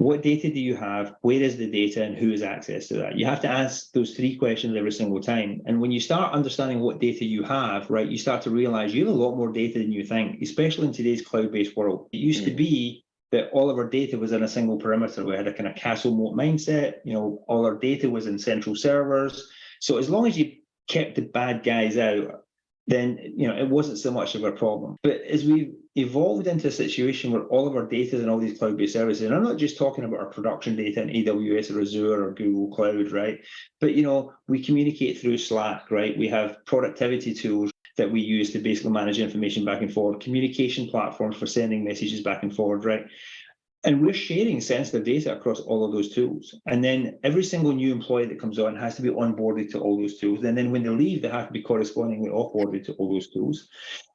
What data do you have? Where is the data and who has access to that? You have to ask those 3 questions every single time. And when you start understanding what data you have, right, you start to realize you have a lot more data than you think, especially in today's cloud-based world. It used to be that all of our data was in a single perimeter. We had a kind of castle moat mindset, all our data was in central servers. So as long as you kept the bad guys out, then it wasn't so much of a problem. But as we've evolved into a situation where all of our data is in all these cloud-based services, and I'm not just talking about our production data in AWS or Azure or Google Cloud, right? But we communicate through Slack, right? We have productivity tools that we use to basically manage information back and forward, communication platforms for sending messages back and forward, right? And we're sharing sensitive data across all of those tools. And then every single new employee that comes on has to be onboarded to all those tools. And then when they leave, they have to be correspondingly offboarded to all those tools.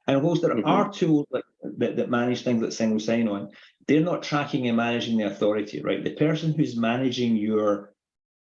And of course, there are tools that manage things like single sign-on. They're not tracking and managing the authority, right? The person who's managing your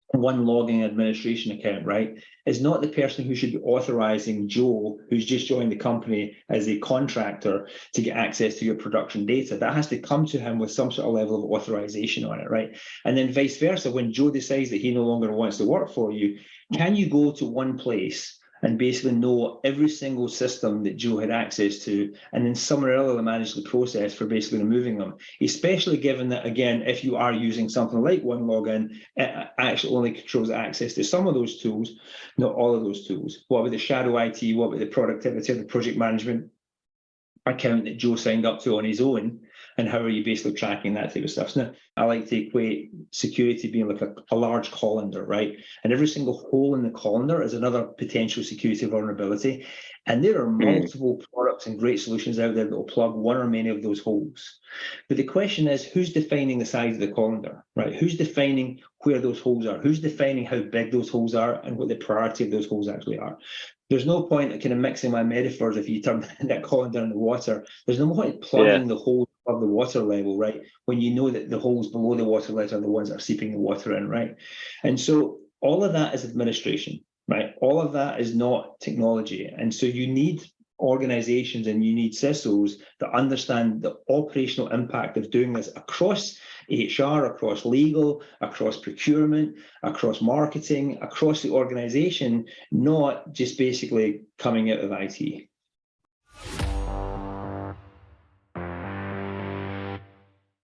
one logging administration account, right, is not the person who should be authorizing Joe, who's just joined the company as a contractor, to get access to your production data. That has to come to him with some sort of level of authorization on it, right? And then vice versa, when Joe decides that he no longer wants to work for you, can you go to one place and basically know every single system that Joe had access to, and then summarily manage the process for basically removing them, especially given that, again, if you are using something like OneLogin, it actually only controls access to some of those tools, not all of those tools. What about the shadow IT? What about the productivity of the project management account that Joe signed up to on his own? And how are you basically tracking that type of stuff? So now, I like to equate security being like a large colander, right? And every single hole in the colander is another potential security vulnerability. And there are multiple products and great solutions out there that will plug one or many of those holes. But the question is, who's defining the size of the colander, right? Who's defining where those holes are? Who's defining how big those holes are and what the priority of those holes actually are? There's no point in kind of mixing my metaphors. If you turn that colander in the water, there's no point plugging the holes above the water level, right? When you know that the holes below the water level are the ones that are seeping the water in, right? And so all of that is administration, right? All of that is not technology. And so you need organizations and you need CISOs that understand the operational impact of doing this across HR, across legal, across procurement, across marketing, across the organization, not just basically coming out of IT.